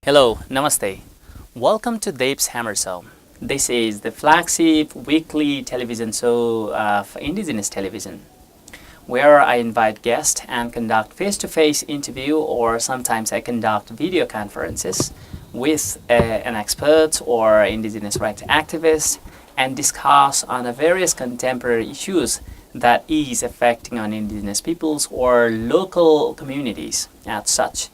Hello, Namaste. Welcome to Dev's Hammer Show. This is the flagship weekly television show of Indigenous television, where I invite guests and conduct face-to-face interview, or sometimes I conduct video conferences with an expert or Indigenous rights activist and discuss on the various contemporary issues that is affecting on Indigenous peoples or local communities as such.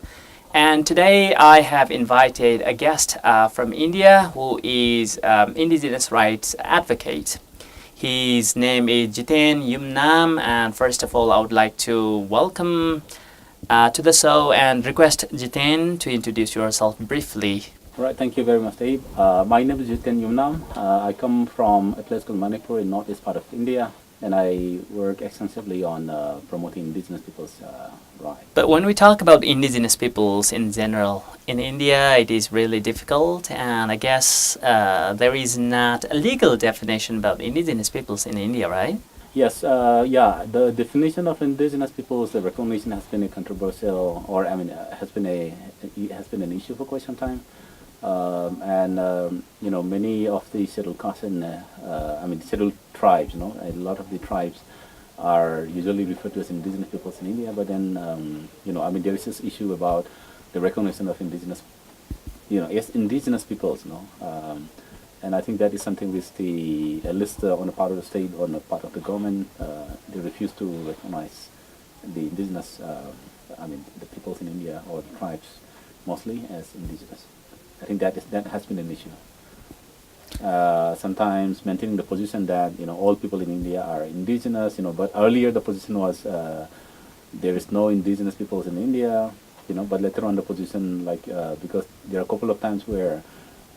And today I have invited a guest from India who is Indigenous rights advocate. His name is Jiten Yumnam, and first of all I would like to welcome to the show and request Jiten to introduce yourself briefly. Right, thank you very much, Dave. My name is Jiten Yumnam. I come from a place called Manipur in northeast part of India, and I work extensively on promoting Indigenous people's rights. But when we talk about Indigenous peoples in general, in India it is really difficult, and I guess there is not a legal definition about Indigenous peoples in India, right? Yes, the definition of Indigenous peoples, the recognition has been a controversial, or has been an issue for quite some time. Many of the scheduled castes and scheduled tribes, a lot of the tribes are usually referred to as Indigenous peoples in India. But then, there is this issue about the recognition of Indigenous, as Indigenous peoples, and I think that is something which at least on the part of the state, on the part of the government, they refuse to recognize the Indigenous, the peoples in India or the tribes mostly as Indigenous. I think that has been an issue. Sometimes maintaining the position that all people in India are Indigenous, but earlier the position was there is no Indigenous peoples in India, but later on the position, because there are a couple of times where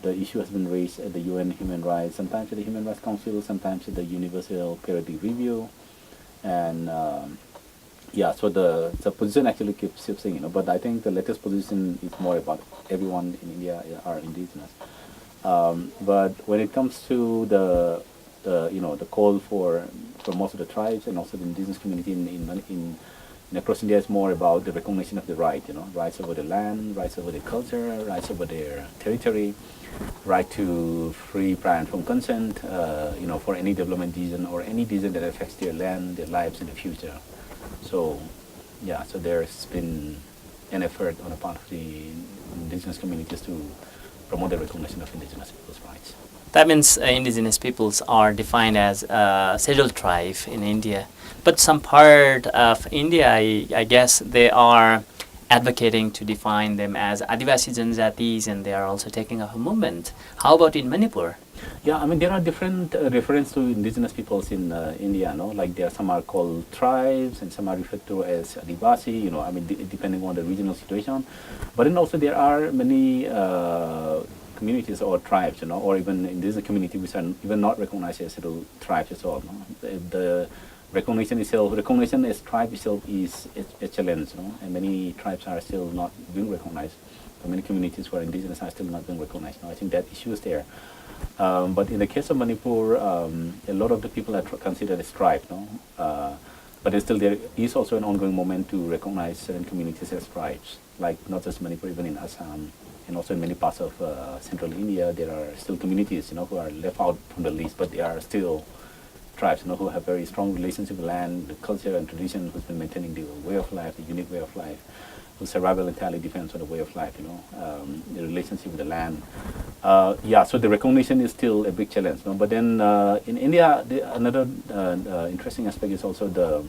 the issue has been raised at the UN Human Rights, sometimes at the Human Rights Council, sometimes at the Universal Periodic Review, and so the position actually keeps shifting, but I think the latest position is more about everyone in India are Indigenous. But when it comes to the call for most of the tribes and also the Indigenous community in across India, is more about the recognition of the rights over the land, rights over the culture, rights over their territory, right to free, prior and informed consent, for any development decision or any decision that affects their land, their lives in the future. So there's been an effort on the part of the Indigenous communities to promote the recognition of Indigenous people's rights. That means Indigenous peoples are defined as a scheduled tribe in India. But some part of India, I guess, they are advocating to define them as Adivasi Janjatis, and they are also taking up a movement. How about in Manipur? Yeah, there are different references to Indigenous peoples in India, Like some are called tribes and some are referred to as Adivasi, depending on the regional situation. But then also there are many communities or tribes, or even Indigenous communities which are even not recognized as scheduled tribes at all. The recognition as tribe itself is a challenge, and many tribes are still not being recognized. Many communities who are Indigenous are still not being recognized. I think that issue is there. But in the case of Manipur, a lot of the people are considered as tribe, but there is also an ongoing movement to recognize certain communities as tribes, like not just Manipur, even in Assam, and also in many parts of central India, there are still communities, who are left out from the list, but they are still tribes, who have very strong relationship with land, the culture and tradition, who's been maintaining the way of life, the unique way of life, whose survival entirely depends on the way of life, the relationship with the land. So the recognition is still a big challenge. But then in India, another interesting aspect is also the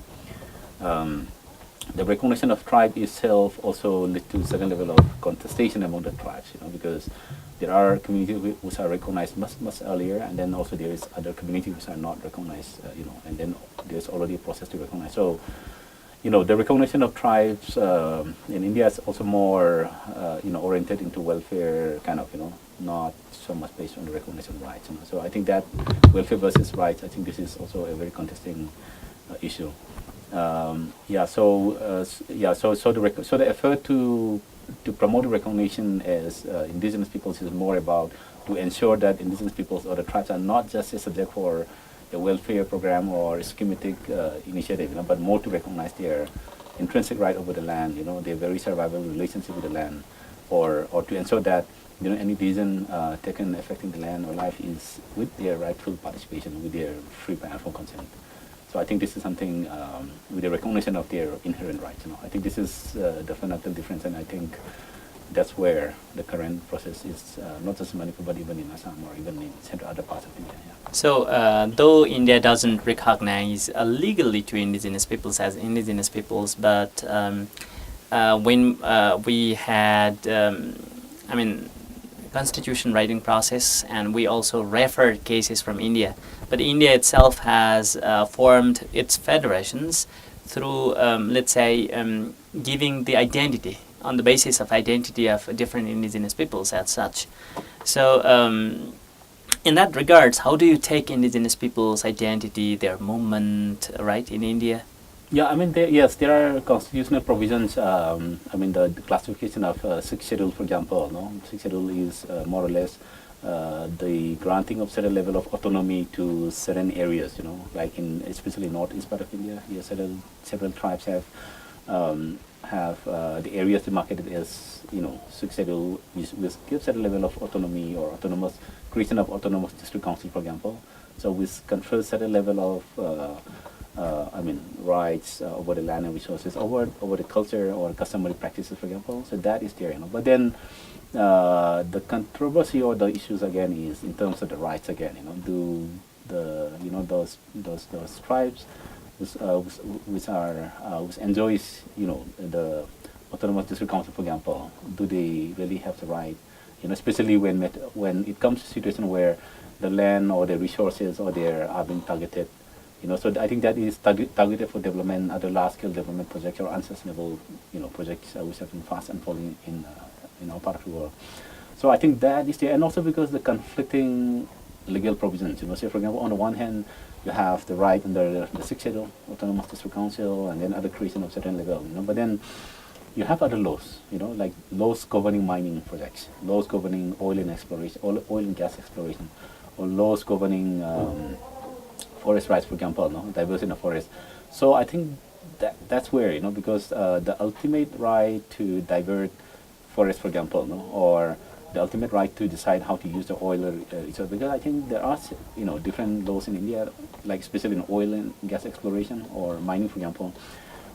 recognition of tribe itself also leads to a certain level of contestation among the tribes, because there are communities which are recognized much earlier, and then also there is other communities which are not recognized, and then there's already a process to recognize. So, the recognition of tribes in India is also more, oriented into welfare, kind of, not so much based on the recognition of rights. So I think that welfare versus rights, I think this is also a very contesting issue. So the effort to promote the recognition as Indigenous peoples is more about to ensure that Indigenous peoples or the tribes are not just a subject for a welfare program or a schematic initiative, but more to recognize their intrinsic right over the land, their very survival relationship with the land, or to ensure that any decision taken affecting the land or life is with their rightful participation, with their free and informed consent. So I think this is something with the recognition of their inherent rights. I think this is the fundamental difference, and I think that's where the current process is, not just in Manipur, but even in Assam or even in central other parts of India. Yeah. So, though India doesn't recognize legally to indigenous peoples as indigenous peoples, but when we had, constitution writing process, and we also referred cases from India, but India itself has formed its federations through, giving the identity on the basis of identity of different indigenous peoples as such. So, in that regards, how do you take indigenous people's identity, their movement, right, in India? Yeah, there are constitutional provisions. The classification of sixth schedule, for example. Sixth schedule is more or less the granting of certain level of autonomy to certain areas. Like in especially northeast part of India, here several tribes have the areas demarcated as sixth schedule, which gives certain level of autonomy or autonomous creation of autonomous district council, for example. So which confers certain level of rights over the land and resources, over the culture or customary practices, for example. So that is there. But then the controversy or the issues again is in terms of the rights again. Do the those tribes which enjoys the autonomous district council, for example, do they really have the right? Especially when it comes to a situation where the land or the resources or they are being targeted. So I think that is targeted for development, other large-scale development projects or unsustainable, projects which have been fast unfolding in our part of the world. So I think that is there, and also because the conflicting legal provisions. Say for example, on the one hand, you have the right under the sixth schedule, autonomous district council, and then other creation of certain level. But then you have other laws, like laws governing mining projects, laws governing oil and exploration, oil and gas exploration, or laws governing forest rights, for example, diversity of forest. So I think that's where, because the ultimate right to divert forest, for example, or the ultimate right to decide how to use the oil or because I think there are, different laws in India, like especially in oil and gas exploration or mining, for example,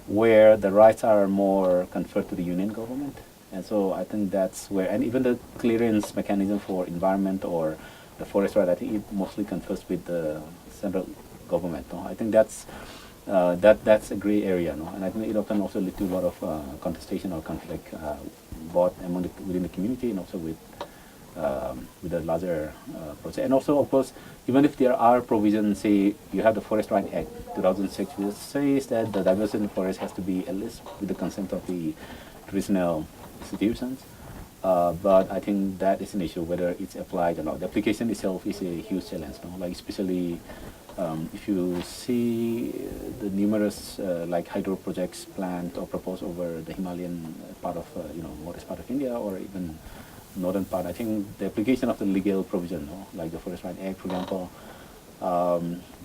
where the rights are more conferred to the union government. And so I think that's where, and even the clearance mechanism for environment or the forest right, I think it mostly confers with the central government. I think that's that's a gray area, and I think it often also lead to a lot of contestation or conflict, both within the community and also with the larger process. And also, of course, even if there are provisions, say you have the Forest Right Act 2006, which says that the diversity in the forest has to be at least with the consent of the traditional institutions. But I think that is an issue whether it's applied or not. The application itself is a huge challenge, like especially if you see the numerous like hydro projects planned or proposed over the Himalayan part of modest part of India or even northern part. I think the application of the legal provision, like the Forest Right Act, for example,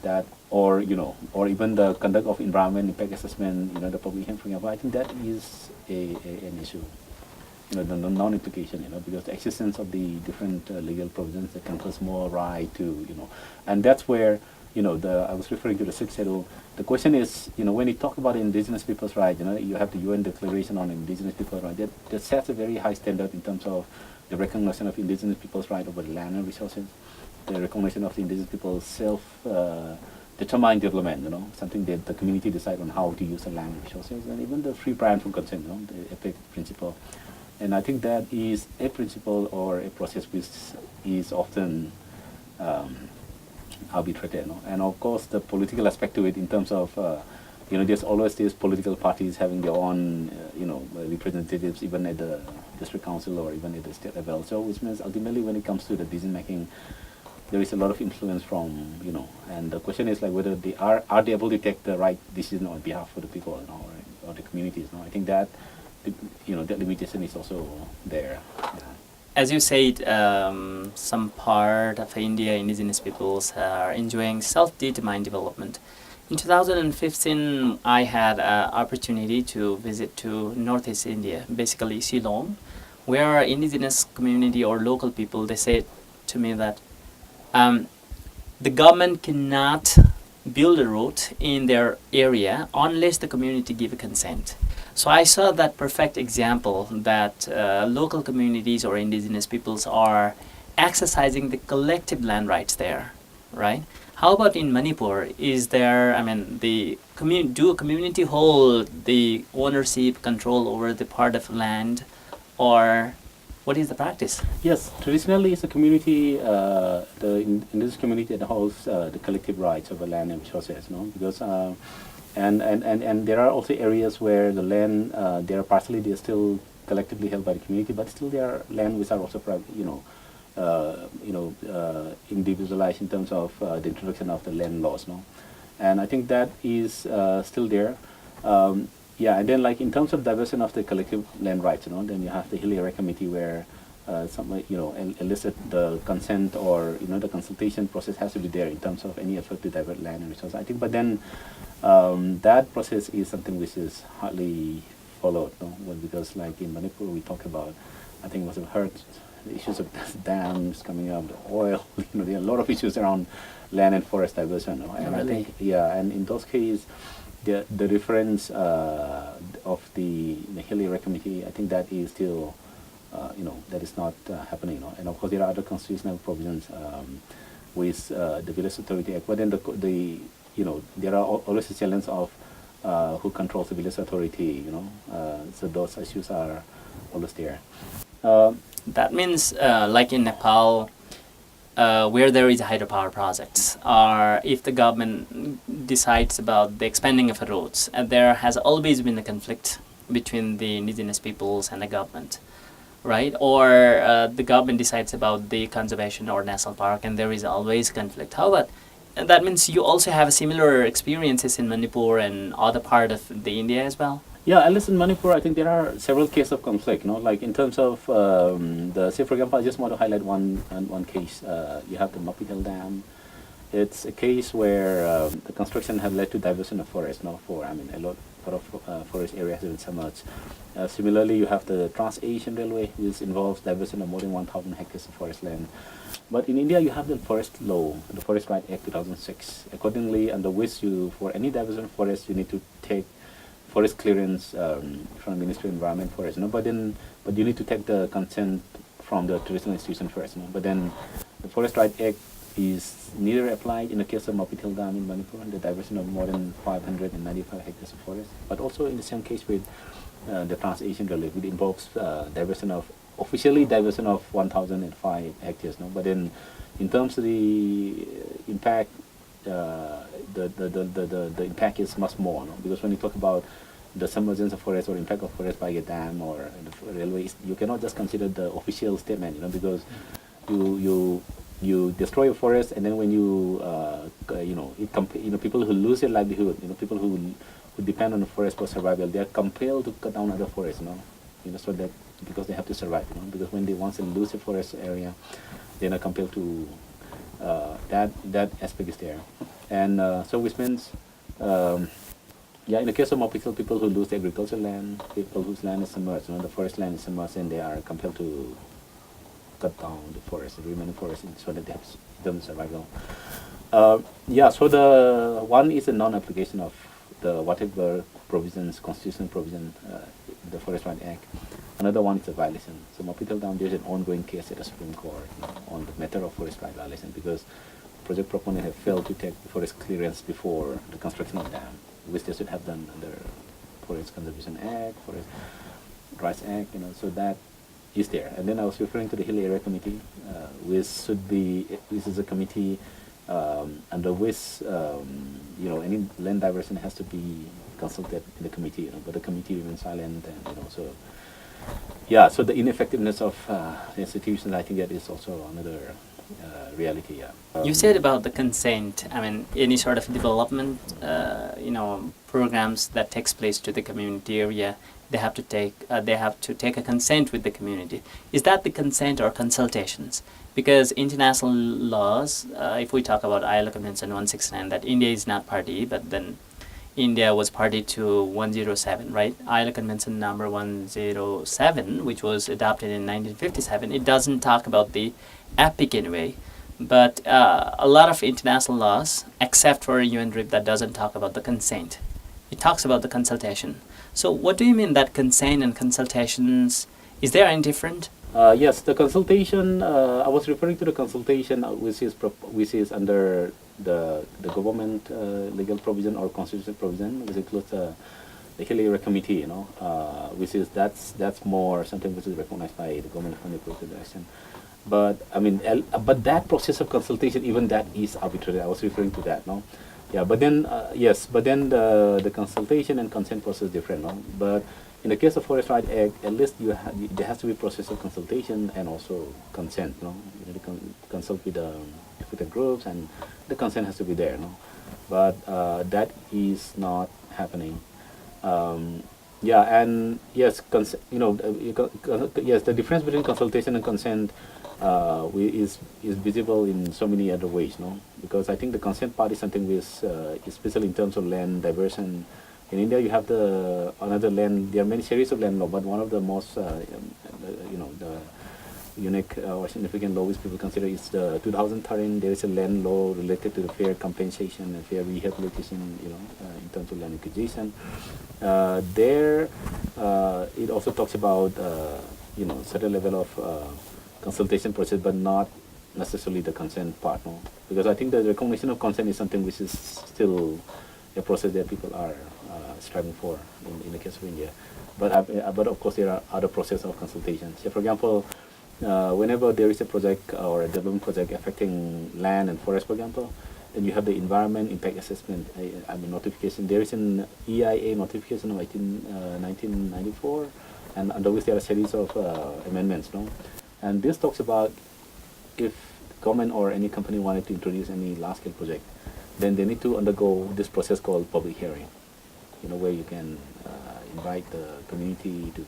that or even the conduct of environment impact assessment, the public hearing, for example. I think that is an issue. The non-implication, because the existence of the different legal provisions that confers more right to, and that's where, I was referring to the sixth schedule. The question is, when you talk about indigenous people's rights, you have the UN Declaration on Indigenous People's Rights. That sets a very high standard in terms of the recognition of indigenous people's right over the land and resources, the recognition of the indigenous people's self-determined development, something that the community decide on how to use the land and resources, and even the free prior informed consent, the EPIC principle. And I think that is a principle or a process which is often arbitrated. And of course, the political aspect to it in terms of, there's always these political parties having their own, representatives even at the district council or even at the state level. So which means ultimately when it comes to the decision making, there is a lot of influence from, and the question is like whether they are they able to take the right decision on behalf of the people, or the communities. I think that, that limitation is also there. As you said, some part of India, indigenous peoples are enjoying self-determined development. In 2015, I had an opportunity to visit to Northeast India, basically Shillong, where indigenous community or local people, they say to me that the government cannot build a road in their area unless the community give a consent. So I saw that perfect example that local communities or indigenous peoples are exercising the collective land rights there, right? How about in Manipur? Is there, I mean, do a community hold the ownership control over the part of land, or what is the practice? Yes, traditionally it's a community, in this community that holds the collective rights of the land and resources, no? Because and there are also areas where the land, they're still collectively held by the community, but still there are land which are also individualized in terms of the introduction of the land laws, no? And I think that is still there. Yeah, and then like in terms of diversion of the collective land rights, then you have the Hill Area Committee where elicit the consent or the consultation process has to be there in terms of any effort to divert land and resources. I think, but then that process is something which is hardly followed, no? Well, because like in Manipur we talk about, I think was heard the issues of dams coming up, the oil. There are a lot of issues around land and forest diversion, no? And Really? I think, yeah, and in those cases, the reference of the Hill Area Committee, I think that is still, that is not happening. And of course, there are other constitutional provisions with the Village Authority Act. But then there are always a challenge of who controls the Village Authority. So those issues are always there. That means, like in Nepal, where there is a hydropower project, or if the government decides about the expanding of roads, there has always been a conflict between the indigenous peoples and the government, right? Or the government decides about the conservation or national park, and there is always conflict. How about, and that means you also have similar experiences in Manipur and other part of the India as well? Yeah, at least in Manipur, I think there are several cases of conflict. Like in terms of say for example, I just want to highlight one case. You have the Mapitel Dam. It's a case where the construction has led to diversion of forest. For a lot of forest area has been submerged. Similarly, you have the Trans-Asian Railway, which involves diversion of more than 1,000 hectares of forest land. But in India, you have the Forest Law, the Forest Right Act 2006. Accordingly, under which for any diversion of forest, you need to take forest clearance from the Ministry of Environment Forest, but you need to take the consent from the traditional institution first, But then the Forest Right Act is neither applied in the case of Mapitel Dam in Manipur, the diversion of more than 595 hectares of forest, but also in the same case with the Trans-Asian Railway, which involves officially diversion of 1,005 hectares, But then in terms of the impact, the impact is much more, because when you talk about the submergence of forest or impact of forest by a dam or the railways, you cannot just consider the official statement, because you destroy a forest, and then when people who lose their livelihood, people who depend on the forest for survival, they are compelled to cut down other forests, so that because they have to survive, because when once they lose the forest area, they are compelled to that aspect is there. And so which means, in the case of Mapitel, people who lose the agricultural land, people whose land is submerged, the forest land is submerged, and they are compelled to cut down the forest, the remaining forest, so that they have them survival. So the one is a non-application of the whatever provisions, constitutional provision, the Forest Right Act. Another one is a violation. So Mapitel Dam, there's an ongoing case at the Supreme Court on the matter of forest right violation, because project proponents have failed to take forest clearance before the construction of the dam, which they should have done under Forest Conservation Act, Forest Rights Act, so that is there. And then I was referring to the Hill Area Committee, which is a committee under which any land diversion has to be consulted in the committee, but the committee remains silent, and so the ineffectiveness of the institutions, I think that is also another reality. You said about the consent. I mean, any sort of development, programs that takes place to the community area, they have to take a consent with the community. Is that the consent or consultations? Because international laws, if we talk about ILO Convention 169, that India is not party, but then India was party to 107, right? ILO Convention number 107, which was adopted in 1957. It doesn't talk about the epic anyway, but a lot of international laws, except for UNDRIP, that doesn't talk about the consent. It talks about the consultation. So what do you mean that consent and consultations, is there any different? Yes, the consultation. I was referring to the consultation, which is under the government legal provision or constitutional provision, which includes the Hill Area Committee. You know, which is that's more something which is recognized by the government of the action. But I mean, but that process of consultation, even that is arbitrary. I was referring to that. No, yeah. But then yes, but then the consultation and consent process is different. No, but in the case of Forest Rights Act, at least there has to be a process of consultation and also consent. No, you need to consult with the groups, and the consent has to be there. No, but that is not happening. Yeah, and yes, yes, the difference between consultation and consent is visible in so many other ways. No, because I think the consent part is something which, especially in terms of land diversion. In India, you have another land. There are many series of land law, but one of the most, the unique or significant law which people consider is the 2013. There is a land law related to the fair compensation and fair rehabilitation. In terms of land acquisition. There, it also talks about certain level of consultation process, but not necessarily the consent part. No? Because I think the recognition of consent is something which is still a process that people are striving for in the case of India. But of course there are other processes of consultation. So for example, whenever there is a project or a development project affecting land and forest, for example, then you have the environment impact assessment notification. There is an EIA notification of 1994, and under which there are a series of amendments. No? And this talks about if government or any company wanted to introduce any large-scale project, then they need to undergo this process called public hearing, where you can invite the community to,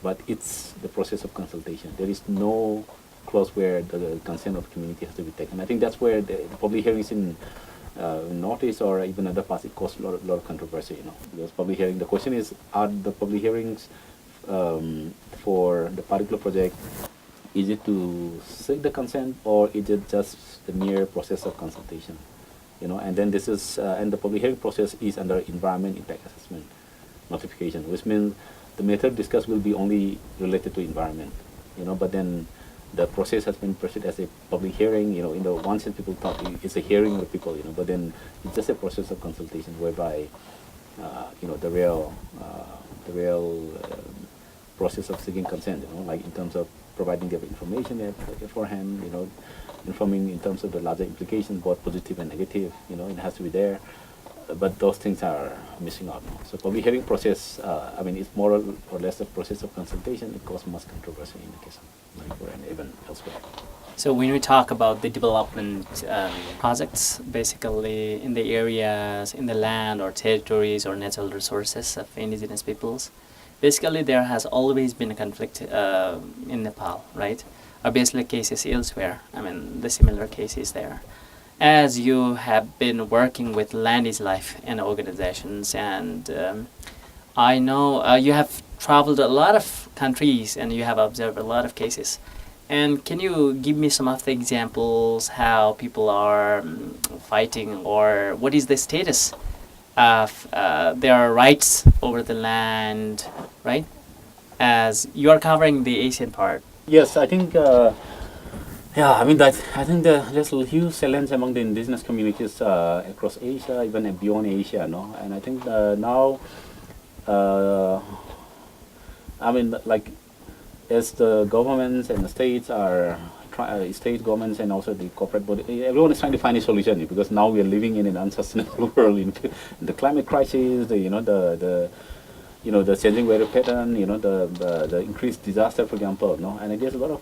but it's the process of consultation. There is no clause where the consent of the community has to be taken. I think that's where the public hearings in Northeast or even other parts, it causes a lot of controversy, because public hearing, the question is, are the public hearings for the particular project, is it to seek the consent or is it just the mere process of consultation? And then this is, and the public hearing process is under environment impact assessment notification, which means the method discussed will be only related to environment, but then the process has been pursued as a public hearing, in the one sense people thought it's a hearing of people, but then it's just a process of consultation whereby, the real process of seeking consent, like in terms of providing the information beforehand, informing in terms of the larger implications, both positive and negative, it has to be there. But those things are missing out now. So public hearing process, it's more or less a process of consultation. It causes much controversy in the case of Manipur and even elsewhere. So when we talk about the development projects, basically in the areas, in the land or territories or natural resources of indigenous peoples, basically there has always been a conflict in Nepal, right? Obviously cases elsewhere, the similar cases there. As you have been working with Land is Life and organizations, and I know you have traveled a lot of countries and you have observed a lot of cases. And can you give me some of the examples how people are fighting, or what is the status of their rights over the land, right? As you are covering the Asian part. Yes, I think. I think there's a huge challenge among the indigenous communities across Asia, even beyond Asia, no. And I think now, as the governments and the states are state governments and also the corporate body, everyone is trying to find a solution, because now we are living in an unsustainable world. In the climate crisis, the changing weather pattern, the increased disaster, for example, no, and there's a lot of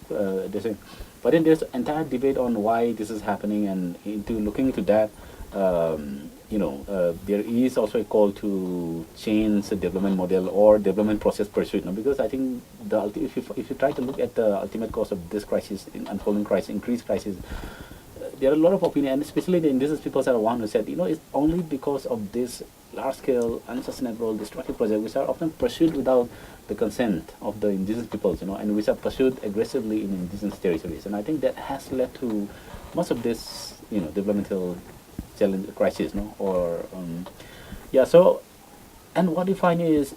but then there's an entire debate on why this is happening, and looking into that, there is also a call to change the development model or development process pursuit, because I think if you try to look at the ultimate cause of this crisis, unfolding crisis, increased crisis, there are a lot of opinion, and especially the indigenous peoples are one who said, it's only because of this large-scale, unsustainable, destructive projects which are often pursued without the consent of the indigenous peoples, and which are pursued aggressively in indigenous territories. And I think that has led to most of this, developmental challenge crisis, or yeah. So, and what you find is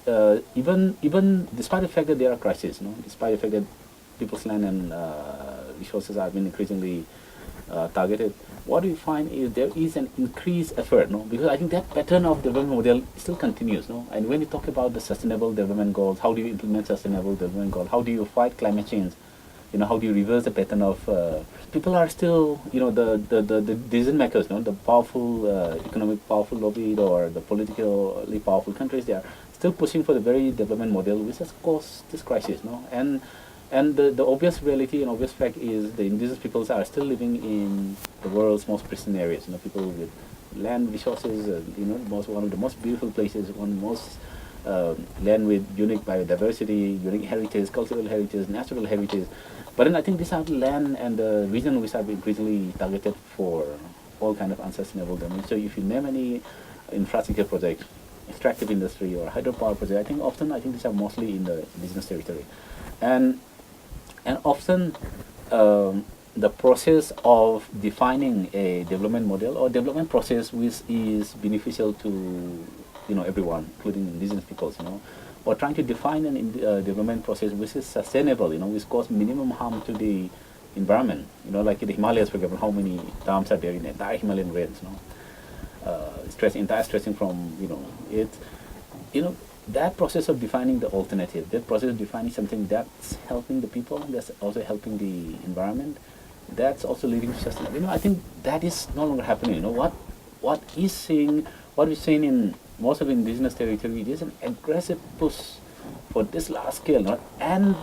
even despite the fact that there are crises, despite the fact that people's land and resources have been increasingly targeted, what we find is there is an increased effort, because I think that pattern of development model still continues, and when you talk about the sustainable development goals, how do you implement sustainable development goals, how do you fight climate change, how do you reverse the pattern of people are still, the decision makers, the powerful economic powerful lobby or the politically powerful countries, they are still pushing for the very development model which has caused this crisis, and the obvious reality and obvious fact is the indigenous peoples are still living in the world's most pristine areas. People with land resources, one of the most beautiful places, one of the most land with unique biodiversity, unique heritage, cultural heritage, natural heritage. But then I think these are the land and the region which are increasingly targeted for all kind of unsustainable damage. So if you name any infrastructure project, extractive industry or hydropower project, I think these are mostly in the indigenous territory. And often the process of defining a development model or development process which is beneficial to everyone, including indigenous peoples, or trying to define an development process which is sustainable, which cause minimum harm to the environment, like in the Himalayas, for example, how many dams are there in the entire Himalayan range, stressing from it, that process of defining the alternative, that process of defining something that's helping the people, that's also helping the environment, that's also leading to sustainability. I think that is no longer happening. What we're seeing in most of indigenous territory, it is an aggressive push for this large scale, and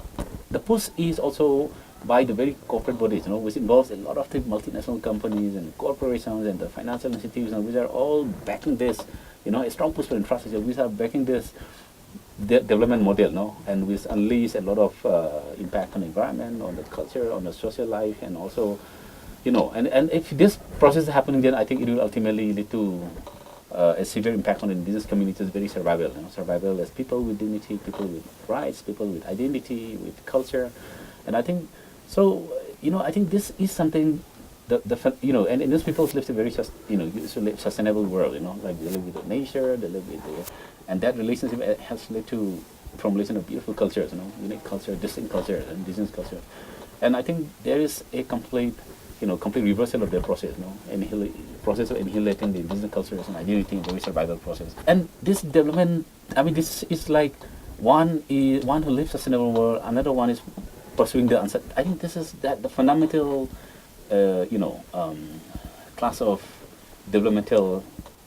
the push is also by the very corporate bodies, which involves a lot of the multinational companies and corporations and the financial institutions, which are all backing this. A strong push for infrastructure, which are backing this development model, and which unleash a lot of impact on the environment, on the culture, on the social life, and also, and if this process is happening, then I think it will ultimately lead to a severe impact on the indigenous communities' very survival, survival as people with dignity, people with rights, people with identity, with culture, and I think so. I think this is something. And those people live a very sustainable world, like they live with nature, they live with and that relationship has led to formulation of beautiful cultures, unique culture, distinct culture, indigenous culture, and I think there is a complete reversal of their process, process of annihilating the indigenous cultures and identity in the very survival process. And this development, this is like one who lives a sustainable world, another one is pursuing the answer. I think this is the fundamental. Class of developmental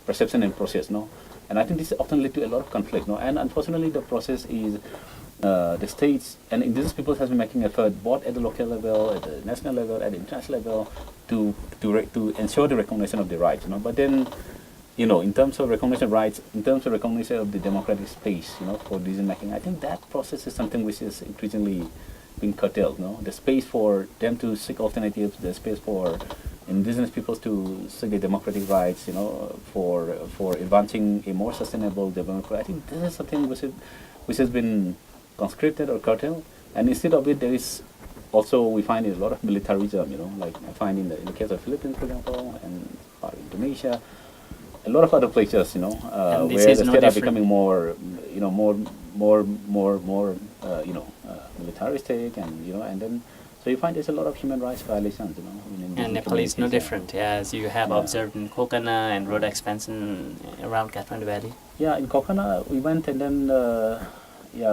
perception and process, and I think this often lead to a lot of conflict, and unfortunately the process is the states and indigenous people has been making effort both at the local level, at the national level, at the international level to ensure the recognition of the rights, but then in terms of recognition of rights, in terms of recognition of the democratic space, for decision making, I think that process is something which is increasingly being curtailed. The space for them to seek alternatives, the space for indigenous peoples to seek their democratic rights, for advancing a more sustainable development. I think this is something which has been conscripted or curtailed, and instead of it, there is also we find a lot of militarism. Like I find in the case of Philippines, for example, and Indonesia, a lot of other places, where the state are becoming more, more militaristic, and then so you find there's a lot of human rights violations, and Nepal is no different, as you have observed in Kokana and road expansion around Kathmandu Valley. Yeah, in Kokana we went, and then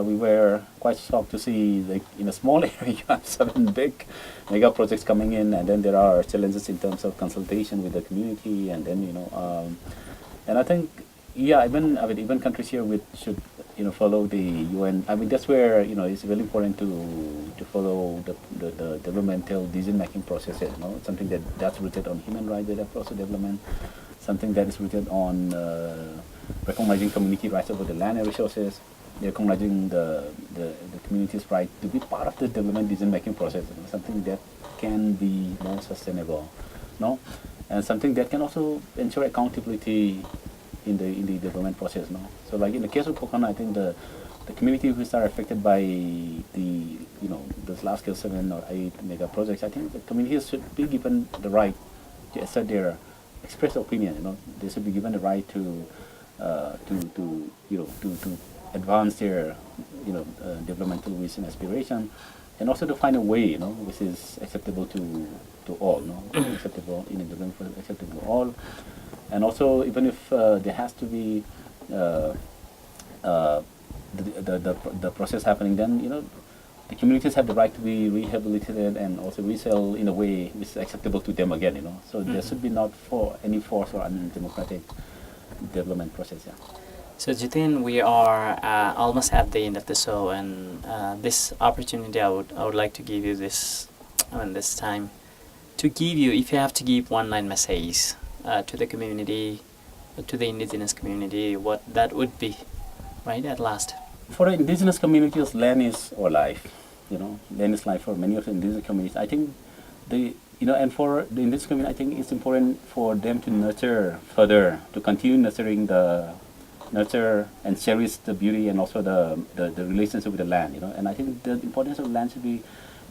we were quite shocked to see, like, in a small area you have 7 big mega projects coming in, and then there are challenges in terms of consultation with the community, and then and I think even countries here which should follow the UN. That's where it's very important to follow the developmental decision making processes. Something that's rooted on human rights, data process development, something that is rooted on recognizing community rights over the land and resources, recognizing the community's right to be part of the development decision making process. Something that can be more sustainable, and something that can also ensure accountability in the development process. No, so like in the case of Kokana, I think the community which are affected by the those large scale 7 or 8 mega projects, I think the communities should be given the right to assert their express opinion. They should be given the right to advance their developmental wish and aspiration, and also to find a way which is acceptable to all, acceptable in a development, acceptable to all, and also even if there has to be the process happening, then the communities have the right to be rehabilitated and also resettled in a way which is acceptable to them again. So there should be not for any forced or undemocratic development process. Yeah. So Jiten, we are almost at the end of the show, and this opportunity I would like to give you this time to give you, if you have to give one line message to the community, to the indigenous community, what that would be, right at last. For the indigenous communities, land is our life. Land is life for many of the indigenous communities. I think and for the indigenous community, I think it's important for them to nurture further, to continue nurture and cherish the beauty and also the relationship with the land. And I think the importance of land should be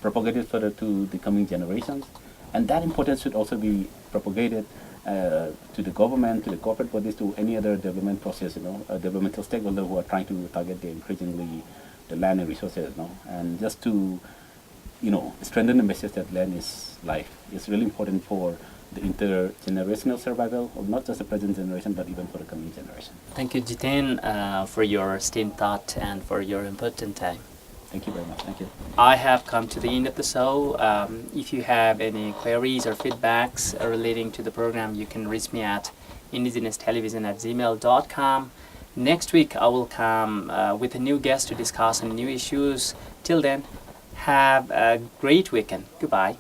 propagated further to the coming generations, and that importance should also be propagated to the government, to the corporate bodies, to any other development process, developmental stakeholder who are trying to target increasingly the land and resources, and just to, strengthen the message that land is life. It's really important for the intergenerational survival of not just the present generation, but even for the coming generation. Thank you, Jiten, for your esteemed thought and for your important time. Thank you very much. Thank you. I have come to the end of the show. If you have any queries or feedbacks relating to the program, you can reach me at indigenousetelevision@gmail.com. Next week, I will come with a new guest to discuss on new issues. Till then, have a great weekend. Goodbye.